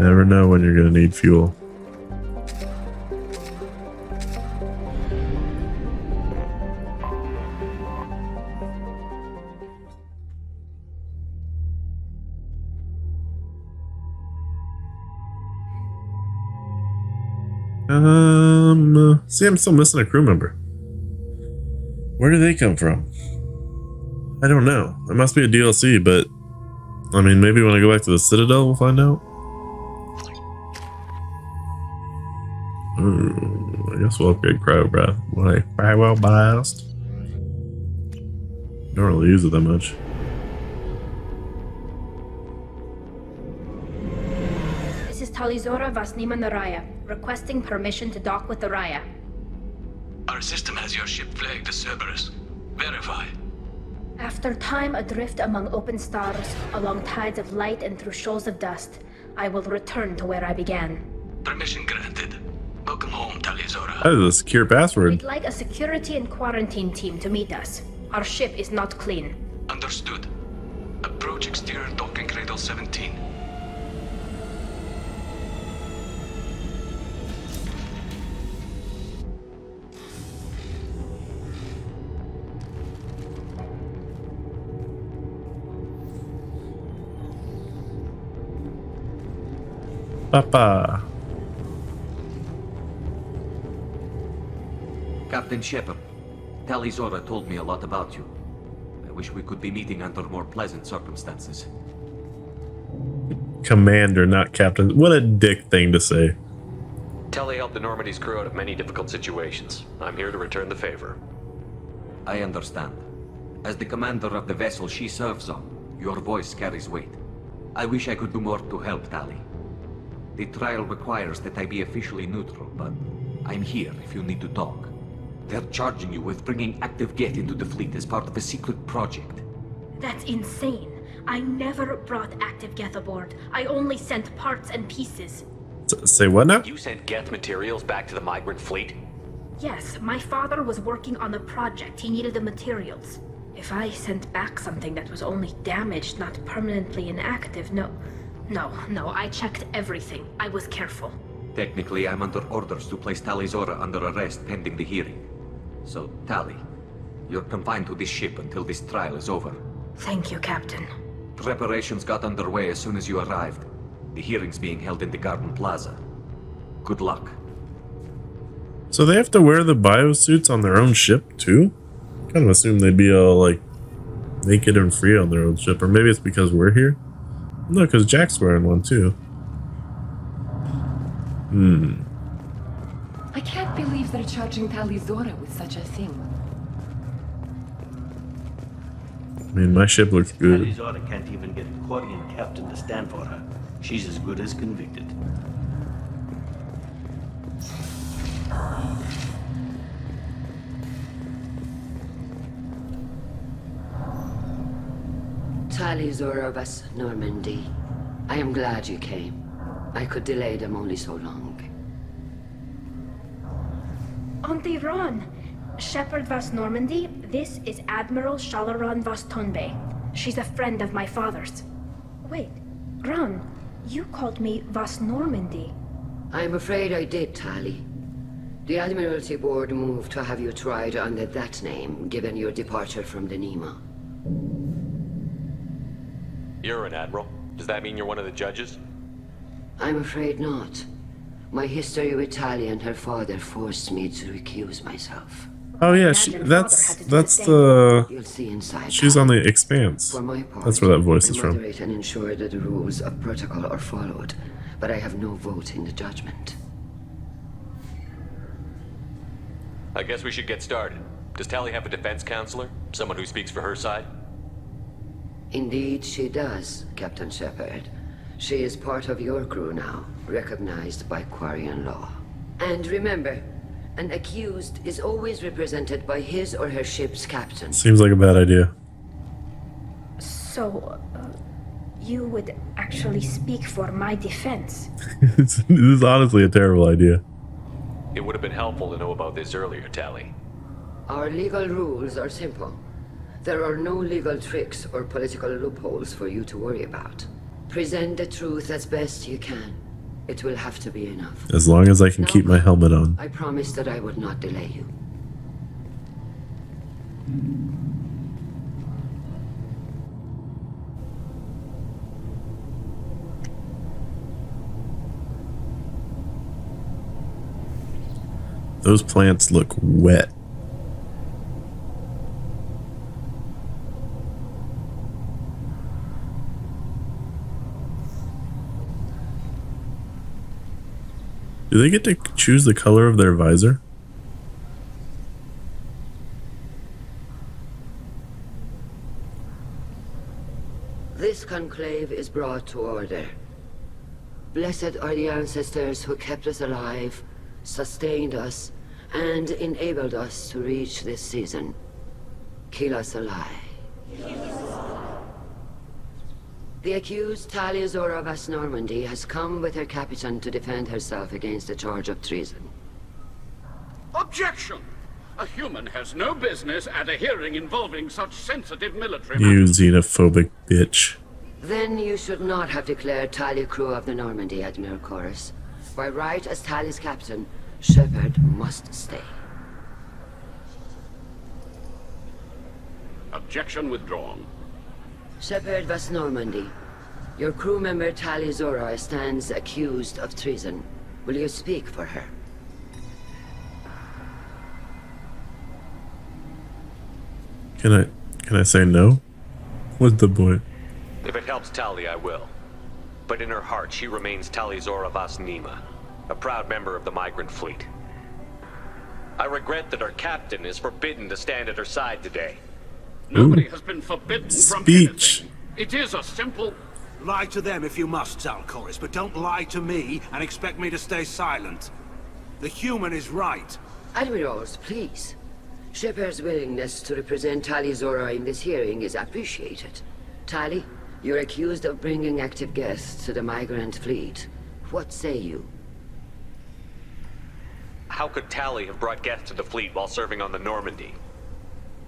Never know when you're gonna need fuel. See, I'm still missing a crew member. Where do they come from? I don't know. It must be a DLC, but I mean, maybe when I go back to the Citadel, we'll find out. Ooh, I guess we'll upgrade Cryo Breath. Like, Cryo Blast. Don't really use it that much. This is Talizora Vasnima Naraya, requesting permission to dock with the Raya. Our system has your ship flagged as Cerberus. Verify. After time adrift among open stars, along tides of light and through shoals of dust, I will return to where I began. Permission granted. Welcome home, Talizora. That is a secure password. We'd like a security and quarantine team to meet us. Our ship is not clean. Understood. Approach exterior docking cradle 17. Papa. Captain Shepard, Talizora told me a lot about you. I wish we could be meeting under more pleasant circumstances. Commander, not captain. What a dick thing to say. Tali helped the Normandy's crew out of many difficult situations. I'm here to return the favor. I understand. As the commander of the vessel she serves on, your voice carries weight. I wish I could do more to help Tali. The trial requires that I be officially neutral, but I'm here if you need to talk. They're charging you with bringing active Geth into the fleet as part of a secret project. That's insane. I never brought active Geth aboard. I only sent parts and pieces. Say what now? You sent Geth materials back to the migrant fleet? Yes, my father was working on a project. He needed the materials. If I sent back something that was only damaged, not permanently inactive, no, I checked everything. I was careful. Technically, I'm under orders to place Talizora under arrest pending the hearing. So, Tali, you're confined to this ship until this trial is over. Thank you, Captain. Preparations got underway as soon as you arrived. The hearing's being held in the Garden Plaza. Good luck. So they have to wear the biosuits on their own ship too? Kind of assume they'd be all like naked and free on their own ship, or maybe it's because we're here. No, because Jack's wearing one too. I can't believe they're charging Talizora with such a thing. I mean, my ship looks good. Talizora can't even get a Quarian captain to stand for her. She's as good as convicted. Talizora Vas Normandy. I am glad you came. I could delay them only so long. Auntie Ron! Shepard Vas Normandy, this is Admiral Shalaron Vas Tonbe. She's a friend of my father's. Wait, Ron, you called me Vas Normandy. I'm afraid I did, Tali. The Admiralty Board moved to have you tried under that name, given your departure from the Nima. You're an admiral. Does that mean you're one of the judges? I'm afraid not. My history with Tali and her father forced me to recuse myself. Oh yeah, that's the. You'll see inside. She's on the Expanse. For my part, That's where that voice is I from. moderate and ensure that the rules of protocol are followed, but I have no vote in the judgment. I guess we should get started. Does Tali have a defense counselor? Someone who speaks for her side? Indeed, she does, Captain Shepard. She is part of your crew now, recognized by Quarian law. And remember, an accused is always represented by his or her ship's captain. Seems like a bad idea. So, you would actually speak for my defense? This is honestly a terrible idea. It would have been helpful to know about this earlier, Tali. Our legal rules are simple. There are no legal tricks or political loopholes for you to worry about. Present the truth as best you can. It will have to be enough. As long as I can Now, keep my helmet on. I promised that I would not delay you. Those plants look wet. Do they get to choose the color of their visor? This conclave is brought to order. Blessed are the ancestors who kept us alive, sustained us, and enabled us to reach this season. Keep us alive. The accused Tali Zora Vas Normandy has come with her captain to defend herself against a charge of treason. Objection! A human has no business at a hearing involving such sensitive military You matters. xenophobic bitch. Then you should not have declared Tali crew of the Normandy, Admiral Chorus. By right as Tali's captain, Shepard must stay. Objection withdrawn. Shepard Vas Normandy, your crew member Tali Zora stands accused of treason. Will you speak for her? Can I say no? What's the point? If it helps Tali, I will. But in her heart, she remains Tali Zora Vas Nima, a proud member of the migrant fleet. I regret that her captain is forbidden to stand at her side today. Nobody has been forbidden from Speech. anything. It is a simple... Lie to them if you must, Zalcoris, but don't lie to me and expect me to stay silent. The human is right. Admirals, please. Shepard's willingness to represent Tali Zora in this hearing is appreciated. Tali, you're accused of bringing active guests to the migrant fleet. What say you? How could Tali have brought guests to the fleet while serving on the Normandy?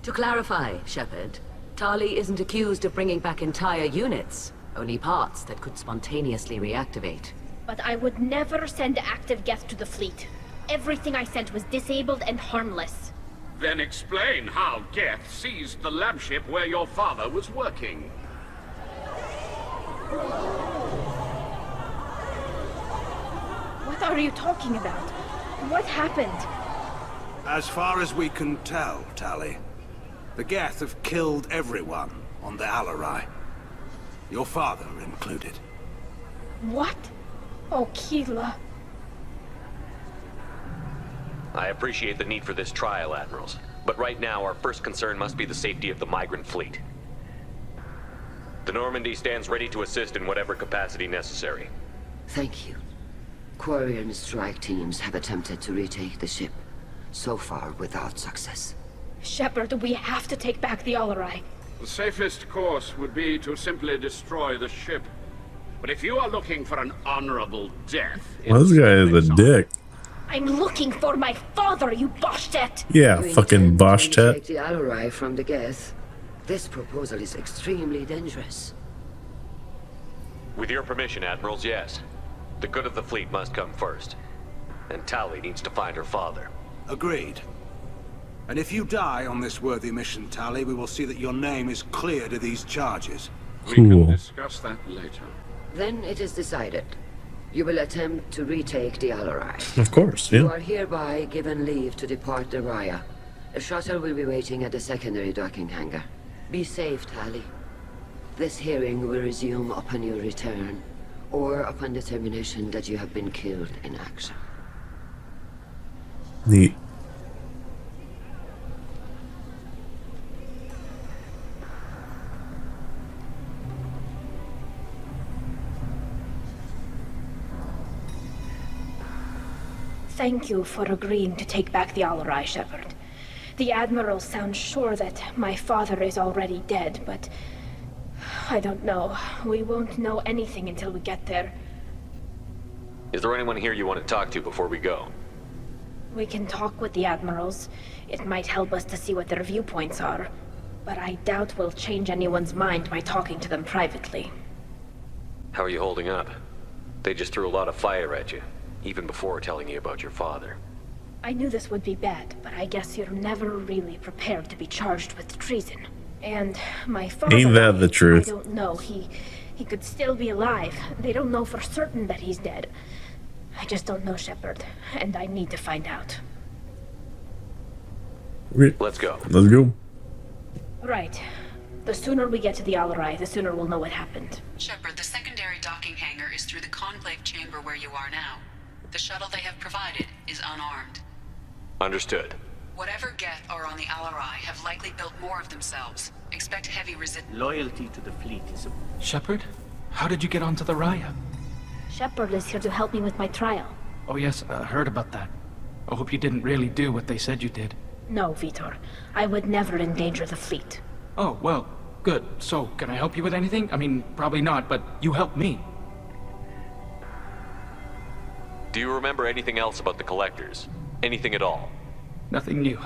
To clarify, Shepard, Tali isn't accused of bringing back entire units, only parts that could spontaneously reactivate. But I would never send active guests to the fleet. Everything I sent was disabled and harmless. Then explain how Geth seized the lab ship where your father was working. What are you talking about? What happened? As far as we can tell, Tali, the Geth have killed everyone on the Alarai. Your father included. What? Oh, Keela. I appreciate the need for this trial, Admirals. But right now, our first concern must be the safety of the migrant fleet. The Normandy stands ready to assist in whatever capacity necessary. Thank you. Quarian strike teams have attempted to retake the ship, so far without success. Shepard, we have to take back the Alarai. The safest course would be to simply destroy the ship. But if you are looking for an honorable death... Well, this guy is a dick. I'm looking for my father, you Boshtet! Yeah, You fucking intend to Boshtet. retake the Alarai from the Geth. This proposal is extremely dangerous. With your permission, Admirals, yes. The good of the fleet must come first. And Tali needs to find her father. Agreed. And if you die on this worthy mission, Tali, we will see that your name is cleared of these charges. We can Cool. discuss that later. Then it is decided. You will attempt to retake the Alarai. Of course, You yeah. are hereby given leave to depart the Raya. A shuttle will be waiting at the secondary docking hangar. Be safe, Tali. This hearing will resume upon your return, or upon determination that you have been killed in action. Neat. Thank you for agreeing to take back the Alarai, Shepard. The Admiral sounds sure that my father is already dead, but... I don't know. We won't know anything until we get there. Is there anyone here you want to talk to before we go? We can talk with the Admirals. It might help us to see what their viewpoints are. But I doubt we'll change anyone's mind by talking to them privately. How are you holding up? They just threw a lot of fire at you, even before telling you about your father. I knew this would be bad, but I guess you're never really prepared to be charged with treason. And my father... Ain't that the truth? I don't know. He could still be alive. They don't know for certain that he's dead. I just don't know, Shepard, and I need to find out. Let's go. Let's go. Right. The sooner we get to the Alarai, the sooner we'll know what happened. Shepard, the secondary docking hangar is through the conclave chamber where you are now. The shuttle they have provided is unarmed. Understood. Whatever Geth are on the Alarai have likely built more of themselves. Expect heavy resistance. Loyalty to the fleet is a... Shepard? How did you get onto the Raya? Shepard is here to help me with my trial. Oh yes, I heard about that. I hope you didn't really do what they said you did. No, Vitor. I would never endanger the fleet. Oh, well, good. So, can I help you with anything? I mean, probably not, but you helped me. Do you remember anything else about the Collectors? Anything at all? Nothing new.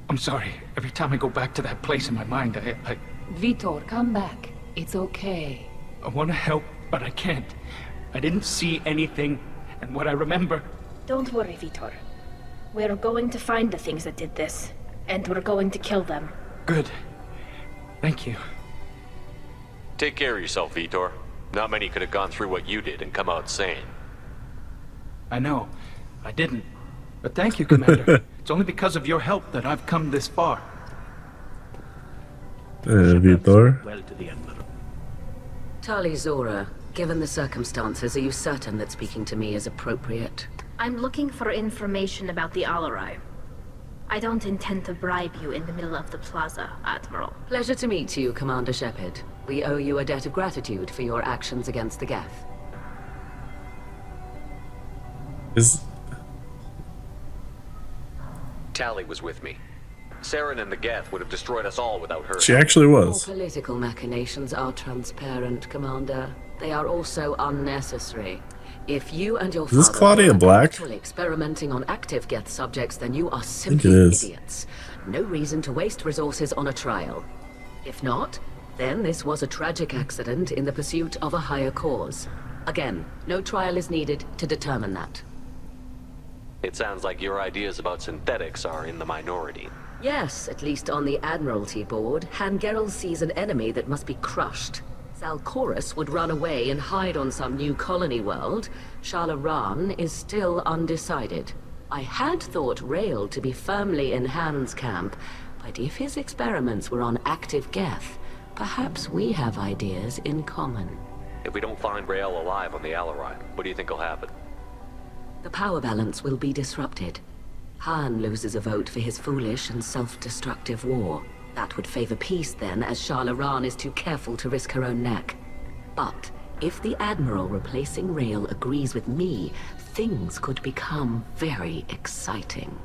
I'm sorry. Every time I go back to that place in my mind, I Vitor, come back. It's okay. want to help, but I can't. I didn't see anything, and what I remember... Don't worry, Vitor. We're going to find the things that did this, and we're going to kill them. Good. Thank you. Take care of yourself, Vitor. Not many could have gone through what you did and come out sane. I know. I didn't. But thank you, Commander. It's only because of your help that I've come this far. Vitor. Well to the Admiral. Tali Zora, given the circumstances, are you certain that speaking to me is appropriate? I'm looking for information about the Alarai. I don't intend to bribe you in the middle of the plaza, Admiral. Pleasure to meet you, Commander Shepard. We owe you a debt of gratitude for your actions against the Geth. Tali was with me. Saren and the Geth would have destroyed us all without her. She actually was. All political machinations are transparent, Commander. They are also unnecessary. If you and your this father Claudia are Black? actually experimenting on active Geth subjects, then you are it simply is. idiots. No reason to waste resources on a trial. If not, then this was a tragic accident in the pursuit of a higher cause. Again, no trial is needed to determine that. It sounds like your ideas about synthetics are in the minority. Yes, at least on the Admiralty board, Hangerel sees an enemy that must be crushed. Zalcorus would run away and hide on some new colony world. Shalaran is still undecided. I had thought Rael to be firmly in Han's camp, but if his experiments were on active Geth, perhaps we have ideas in common. If we don't find Rael alive on the Alarai, what do you think will happen? The power balance will be disrupted. Han loses a vote for his foolish and self-destructive war. That would favor peace then, as Shalaran is too careful to risk her own neck. But if the Admiral replacing Rael agrees with me, things could become very exciting.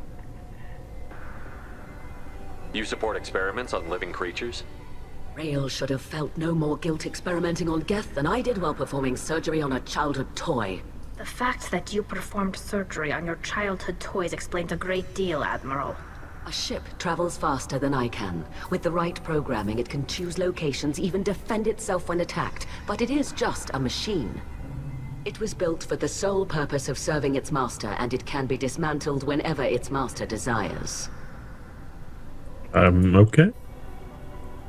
You support experiments on living creatures? Rael should have felt no more guilt experimenting on Geth than I did while performing surgery on a childhood toy. The fact that you performed surgery on your childhood toys explains a great deal, Admiral. A ship travels faster than I can. With the right programming, it can choose locations, even defend itself when attacked. But it is just a machine. It was built for the sole purpose of serving its master, and it can be dismantled whenever its master desires. Okay.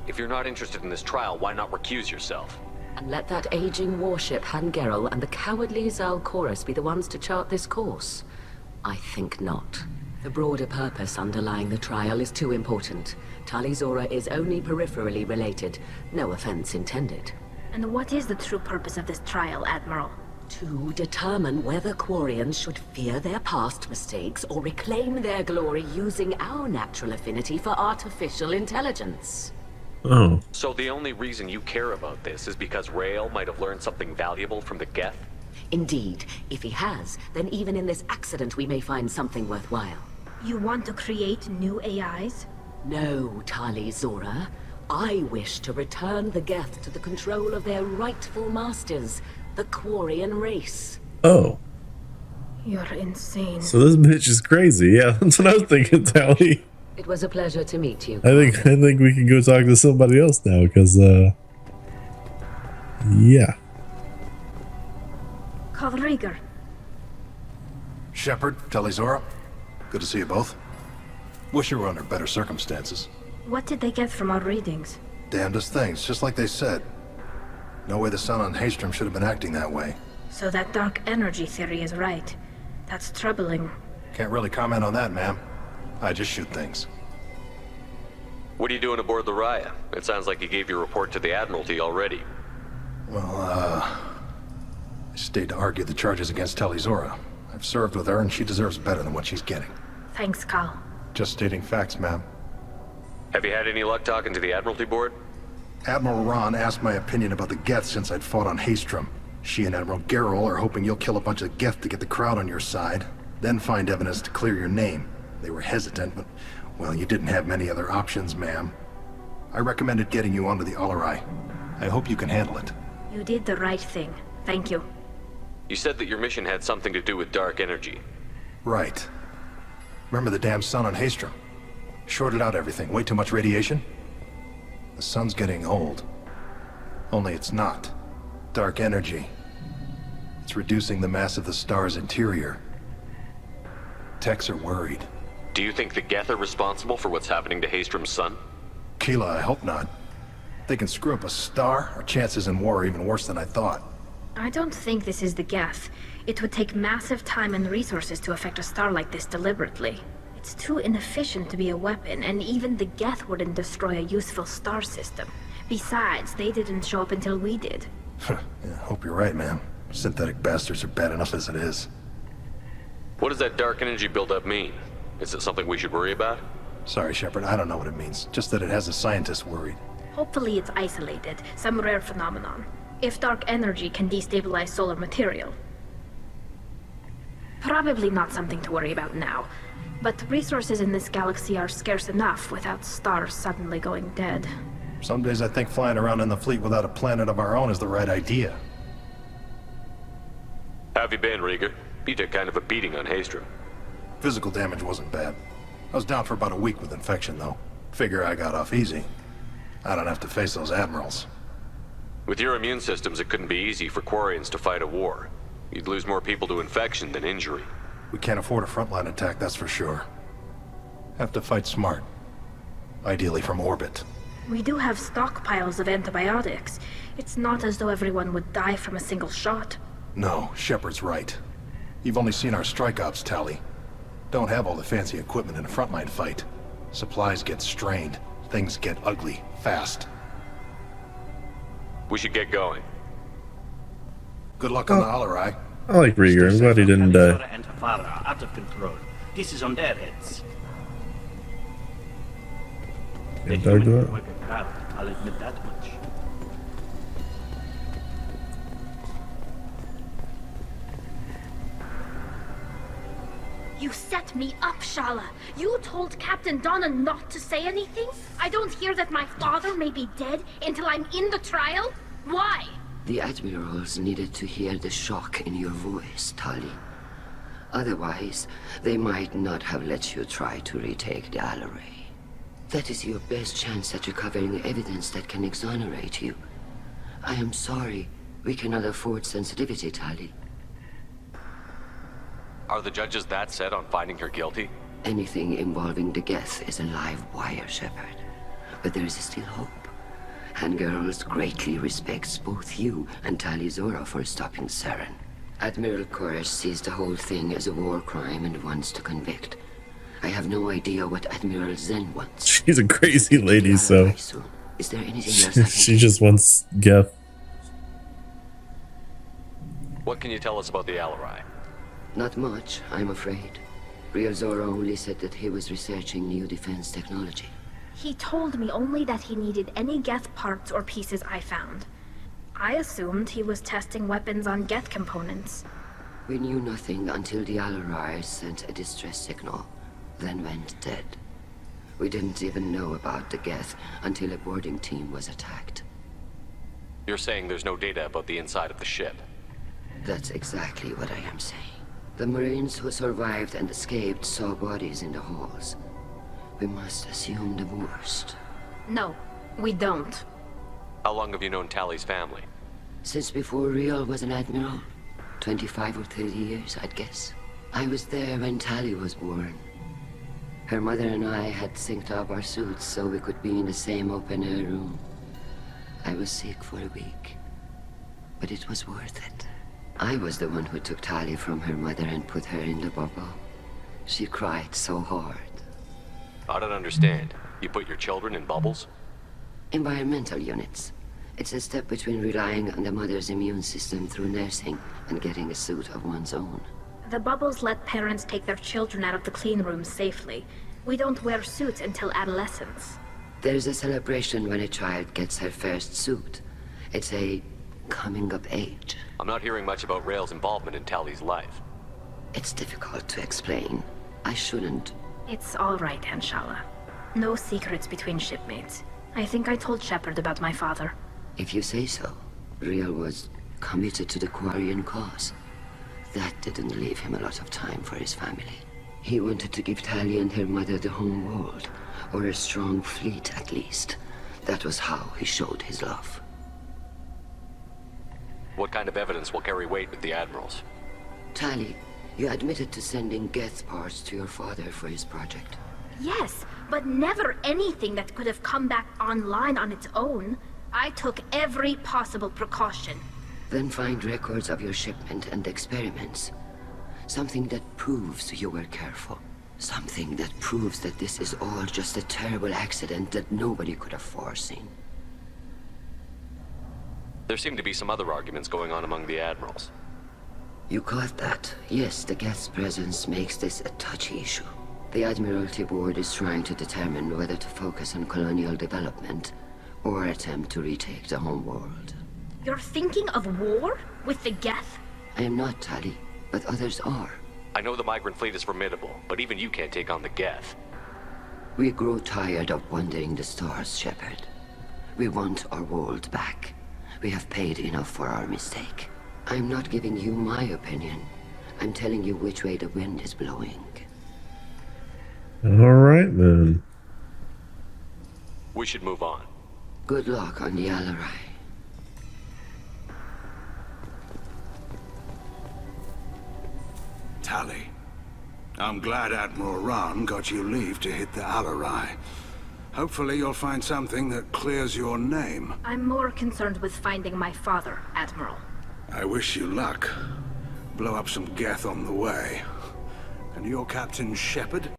If you're not interested in this trial, why not recuse yourself? And let that aging warship Hangerel and the cowardly Zalcorus be the ones to chart this course? I think not. The broader purpose underlying the trial is too important. Tali Zora is only peripherally related. No offense intended. And what is the true purpose of this trial, Admiral? To determine whether Quarians should fear their past mistakes or reclaim their glory using our natural affinity for artificial intelligence. Oh. So the only reason you care about this is because Rael might have learned something valuable from the Geth? Indeed. If he has, then even in this accident we may find something worthwhile. You want to create new AIs? No, Tali Zora. I wish to return the Geth to the control of their rightful masters, the Quarian race. Oh. You're insane. So this bitch is crazy. Yeah, that's what I was thinking, Tali. It was a pleasure to meet you. I think we can go talk to somebody else now, because yeah. called Rieger. Shepard, Tali-Zora. Good to see you both. Wish you were under better circumstances. What did they get from our readings? Damnedest things, just like they said. No way the sun on Haystrom should have been acting that way. So that dark energy theory is right. That's troubling. Can't really comment on that, ma'am. I just shoot things. What are you doing aboard the Raya? It sounds like you gave your report to the Admiralty already. Well, I stayed to argue the charges against Tali-Zora. I've served with her, and she deserves better than what she's getting. Thanks, Cal. Just stating facts, ma'am. Have you had any luck talking to the Admiralty board? Admiral Ron asked my opinion about the Geth since I'd fought on Haystrom. She and Admiral Gerrel are hoping you'll kill a bunch of Geth to get the crowd on your side, then find evidence to clear your name. They were hesitant, but, well, you didn't have many other options, ma'am. I recommended getting you onto the Alarai. I hope you can handle it. You did the right thing. Thank you. You said that your mission had something to do with dark energy. Right. Remember the damn sun on Haystrom? Shorted out everything. Way too much radiation? The sun's getting old. Only it's not. Dark energy. It's reducing the mass of the star's interior. Techs are worried. Do you think the Geth are responsible for what's happening to Haystrom's sun? Keela, I hope not. If they can screw up a star, our chances in war are even worse than I thought. I don't think this is the Geth. It would take massive time and resources to affect a star like this deliberately. It's too inefficient to be a weapon, and even the Geth wouldn't destroy a useful star system. Besides, they didn't show up until we did. Yeah, hope you're right, man. Synthetic bastards are bad enough as it is. What does that dark energy buildup mean? Is it something we should worry about? Sorry, Shepard, I don't know what it means. Just that it has the scientists worried. Hopefully it's isolated, some rare phenomenon. If dark energy can destabilize solar material. Probably not something to worry about now. But resources in this galaxy are scarce enough without stars suddenly going dead. Some days I think flying around in the fleet without a planet of our own is the right idea. How have you been, Rieger? You took kind of a beating on Haystrom. Physical damage wasn't bad. I was down for about a week with infection, though. Figure I got off easy. I don't have to face those admirals. With your immune systems, it couldn't be easy for Quarians to fight a war. You'd lose more people to infection than injury. We can't afford a frontline attack, that's for sure. Have to fight smart. Ideally from orbit. We do have stockpiles of antibiotics. It's not as though everyone would die from a single shot. No, Shepard's right. You've only seen our strike ops, Tali. Don't have all the fancy equipment in a frontline fight. Supplies get strained. Things get ugly, fast. We should get going. Good luck on the Alarai. I like Rieger. I'm glad he didn't die. And her father are out of control. This is on their heads. The Can't talk to human that. work are proud, I'll admit that much. You set me up, Shala. You told Captain Donna not to say anything? I don't hear that my father may be dead until I'm in the trial? Why? The admirals needed to hear the shock in your voice, Tali. Otherwise, they might not have let you try to retake the Alarai. That is your best chance at recovering evidence that can exonerate you. I am sorry. We cannot afford sensitivity, Tali. Are the judges that set on finding her guilty? Anything involving the Geth is a live wire, Shepard. But there is still hope. Hangirls greatly respects both you and Tali-Zora for stopping Saren. Admiral Koresh sees the whole thing as a war crime and wants to convict. I have no idea what Admiral Zen wants. She's a crazy lady, so Is there anything else I can she just wants Geth. What can you tell us about the Alarai? Not much, I'm afraid. Real Zora only said that he was researching new defense technology. He told me only that he needed any Geth parts or pieces I found. I assumed he was testing weapons on Geth components. We knew nothing until the Alarai sent a distress signal, then went dead. We didn't even know about the Geth until a boarding team was attacked. You're saying there's no data about the inside of the ship? That's exactly what I am saying. The Marines who survived and escaped saw bodies in the halls. We must assume the worst. No, we don't. How long have you known Tali's family? Since before Real was an admiral, 25 or 30 years, I'd guess. I was there when Tali was born. Her mother and I had synced up our suits so we could be in the same open-air room. I was sick for a week, but it was worth it. I was the one who took Tali from her mother and put her in the bubble. She cried so hard. I don't understand. You put your children in bubbles? Environmental units. It's a step between relying on the mother's immune system through nursing and getting a suit of one's own. The bubbles let parents take their children out of the clean rooms safely. We don't wear suits until adolescence. There's a celebration when a child gets her first suit. It's a coming of age. I'm not hearing much about Rael's involvement in Tali's life. It's difficult to explain. I shouldn't. It's all right, Anshala. No secrets between shipmates. I think I told Shepard about my father. If you say so. Rael was committed to the Quarian cause. That didn't leave him a lot of time for his family. He wanted to give Tali and her mother the home world, or a strong fleet at least. That was how he showed his love. What kind of evidence will carry weight with the admirals? Tali, you admitted to sending Geth parts to your father for his project. Yes, but never anything that could have come back online on its own. I took every possible precaution. Then find records of your shipment and experiments. Something that proves you were careful. Something that proves that this is all just a terrible accident that nobody could have foreseen. There seem to be some other arguments going on among the admirals. You caught that? Yes, the Geth's presence makes this a touchy issue. The Admiralty Board is trying to determine whether to focus on colonial development or attempt to retake the home world. You're thinking of war? With the Geth? I am not, Tali, but others are. I know the migrant fleet is formidable, but even you can't take on the Geth. We grow tired of wandering the stars, Shepard. We want our world back. We have paid enough for our mistake. I'm not giving you my opinion. I'm telling you which way the wind is blowing. All right, then. We should move on. Good luck on the Alarai. Tali, I'm glad Admiral Rahn got you leave to hit the Alarai. Hopefully you'll find something that clears your name. I'm more concerned with finding my father, Admiral. I wish you luck. Blow up some Geth on the way. And your Captain Shepard?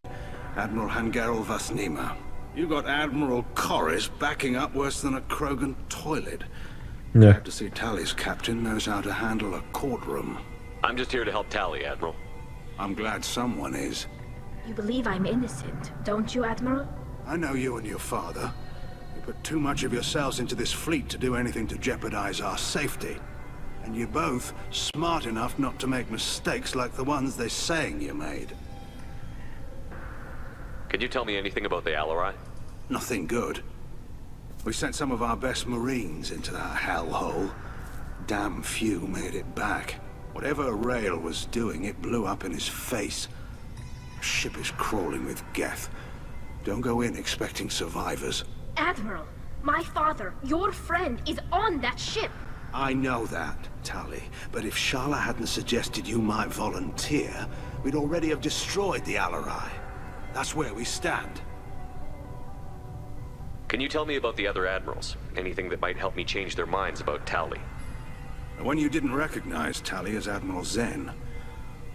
Admiral Hangerel Vasnima. You got Admiral Corris backing up worse than a Krogan toilet. Yeah. Glad to see Tali's captain knows how to handle a courtroom. I'm just here to help Tali, Admiral. I'm glad someone is. You believe I'm innocent, don't you, Admiral? I know you and your father. You put too much of yourselves into this fleet to do anything to jeopardize our safety. And you're both smart enough not to make mistakes like the ones they're saying you made. Can you tell me anything about the Alarai? Nothing good. We sent some of our best Marines into that hellhole. Damn few made it back. Whatever Rael was doing, it blew up in his face. The ship is crawling with Geth. Don't go in expecting survivors. Admiral, my father, your friend, is on that ship. I know that, Tali, but if Shala hadn't suggested you might volunteer, we'd already have destroyed the Alarai. That's where we stand. Can you tell me about the other admirals? Anything that might help me change their minds about Tali? The one you didn't recognize, Tali, is Admiral Zen.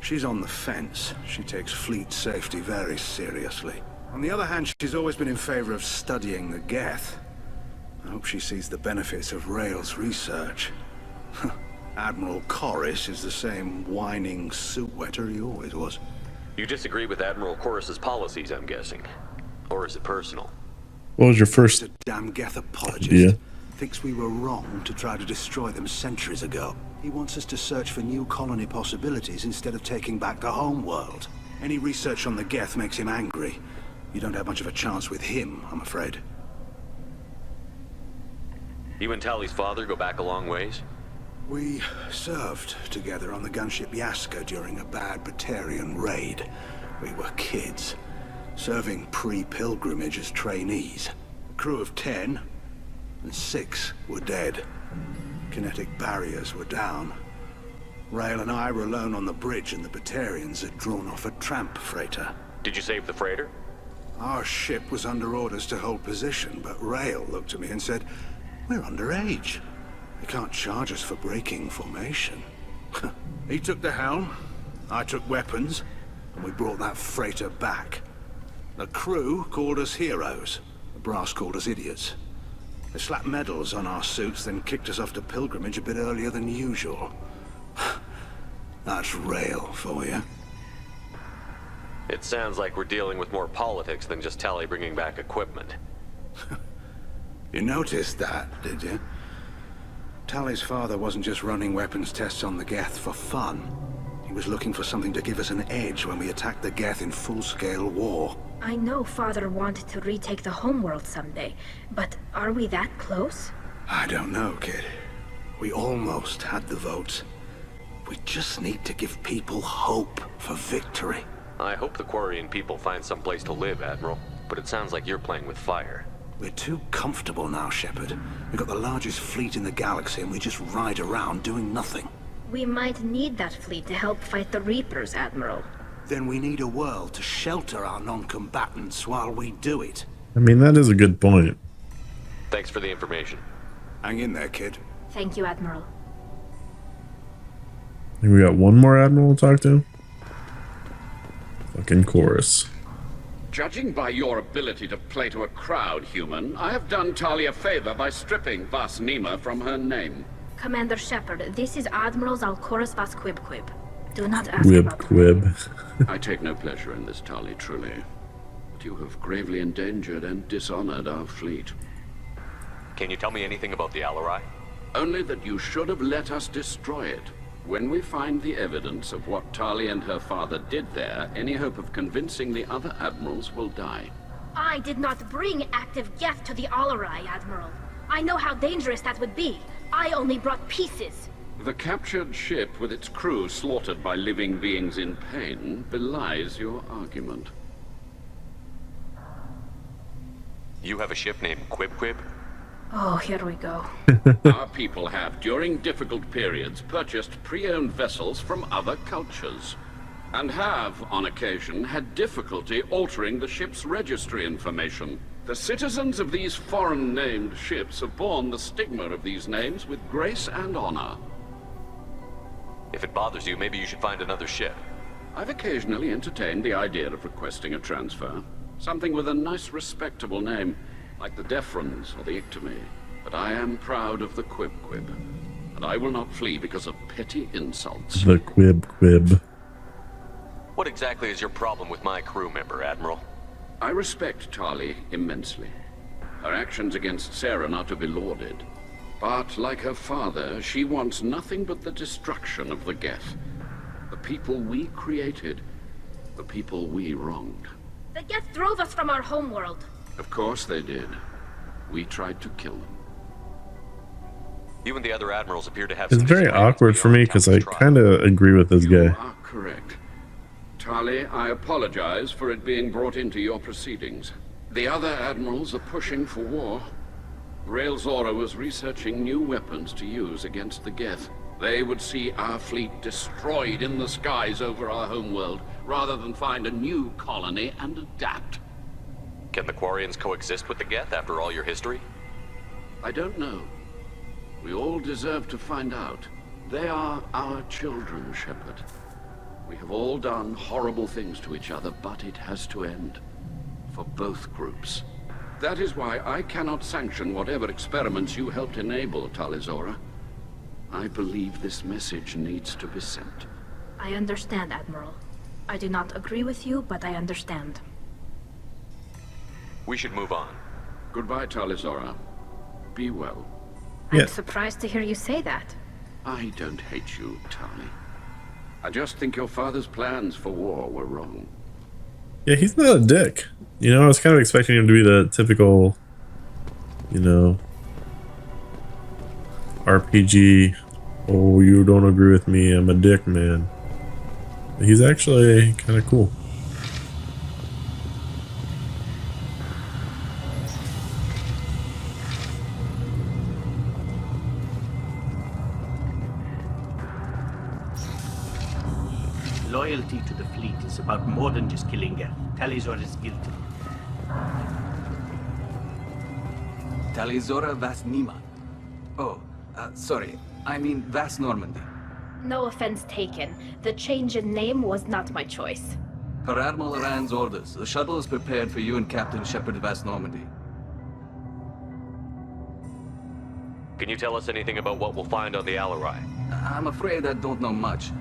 She's on the fence. She takes fleet safety very seriously. On the other hand, she's always been in favor of studying the Geth. I hope she sees the benefits of Rael's research. Admiral Corris is the same whining suit-wetter he always was. You disagree with Admiral Corris's policies, I'm guessing. Or is it personal? What was your first The damn Geth apologist. idea? Thinks we were wrong to try to destroy them centuries ago. He wants us to search for new colony possibilities instead of taking back the home world. Any research on the Geth makes him angry. You don't have much of a chance with him, I'm afraid. You and Tali's father go back a long ways? We served together on the gunship Yaska during a bad Batarian raid. We were kids, serving pre-pilgrimage as trainees. A crew of 10, and 6 were dead. Kinetic barriers were down. Rail and I were alone on the bridge and the Batarians had drawn off a tramp freighter. Did you save the freighter? Our ship was under orders to hold position, but Rail looked at me and said, "We're underage. They can't charge us for breaking formation." He took the helm, I took weapons, and we brought that freighter back. The crew called us heroes. The brass called us idiots. They slapped medals on our suits, then kicked us off to pilgrimage a bit earlier than usual. That's Rail for you. It sounds like we're dealing with more politics than just Tali bringing back equipment. You noticed that, did you? Tali's father wasn't just running weapons tests on the Geth for fun. He was looking for something to give us an edge when we attacked the Geth in full-scale war. I know Father wanted to retake the homeworld someday, but are we that close? I don't know, kid. We almost had the votes. We just need to give people hope for victory. I hope the Quarian people find some place to live, Admiral, but it sounds like you're playing with fire. We're too comfortable now, Shepard. We've got the largest fleet in the galaxy and we just ride around doing nothing. We might need that fleet to help fight the Reapers, Admiral. Then we need a world to shelter our non-combatants while we do it. I mean, that is a good point. Thanks for the information. Hang in there, kid. Thank you, Admiral. I think we got one more Admiral to talk to. Fucking chorus. Judging by your ability to play to a crowd, human, I have done Tali a favor by stripping Vas Nima from her name. Commander Shepard, this is Admiral Zalcorus Vas Quib. Do not ask Quib about Quib. I take no pleasure in this, Tali, truly. But you have gravely endangered and dishonored our fleet. Can you tell me anything about the Alarai? Only that you should have let us destroy it. When we find the evidence of what Tali and her father did there, any hope of convincing the other admirals will die. I did not bring active Geth to the Alarai, Admiral. I know how dangerous that would be. I only brought pieces. The captured ship with its crew slaughtered by living beings in pain belies your argument. You have a ship named Quib Quib? Oh, here we go. Our people have, during difficult periods, purchased pre-owned vessels from other cultures, and have, on occasion, had difficulty altering the ship's registry information. The citizens of these foreign-named ships have borne the stigma of these names with grace and honor. If it bothers you, maybe you should find another ship. I've occasionally entertained the idea of requesting a transfer. Something with a nice, respectable name, like the Defrons or the Ictomy. But I am proud of the Quib Quib, and I will not flee because of petty insults. The Quib Quib. What exactly is your problem with my crew member, Admiral? I respect Tali immensely. Her actions against Saren are to be lauded. But, like her father, she wants nothing but the destruction of the Geth. The people we created, the people we wronged. The Geth drove us from our homeworld. Of course they did. We tried to kill them. You and the other admirals appear to have It's some very disagreements awkward for me beyond because I Tal's trial. kind of agree with this You guy. are correct. Tali, I apologize for it being brought into your proceedings. The other admirals are pushing for war. Rail Zora was researching new weapons to use against the Geth. They would see our fleet destroyed in the skies over our homeworld, rather than find a new colony and adapt. Can the Quarians coexist with the Geth after all your history? I don't know. We all deserve to find out. They are our children, Shepard. We have all done horrible things to each other, but it has to end. For both groups. That is why I cannot sanction whatever experiments you helped enable, Tali Zora. I believe this message needs to be sent. I understand, Admiral. I do not agree with you, but I understand. We should move on. Goodbye, Tali Zora. Be well. Yeah. I'm surprised to hear you say that. I don't hate you, Tali. I just think your father's plans for war were wrong. Yeah, he's not a dick. You know, I was kind of expecting him to be the typical, you know, RPG, oh, you don't agree with me, I'm a dick, man. But he's actually kind of cool. Loyalty to the fleet is about more than just killing Geth. Talizor is guilty. Talizora Vas Nima. Oh, sorry. I mean Vas Normandy. No offense taken. The change in name was not my choice. Per Admiral Rand's orders, the shuttle is prepared for you and Captain Shepard Vas Normandy. Can you tell us anything about what we'll find on the Alarai? I'm afraid I don't know much.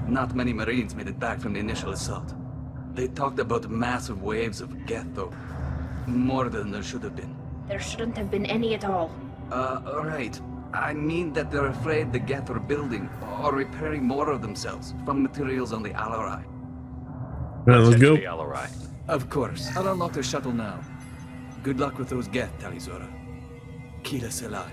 Not many Marines made it back from the initial assault. They talked about massive waves of Geth, though. More than there should have been. There shouldn't have been any at all. Right. I mean that they're afraid the Geth are building or repairing more of themselves from materials on the Alarai. Let's go. The Alarai. Of course. I'll unlock the shuttle now. Good luck with those Geth, Talizora. Kila Selai.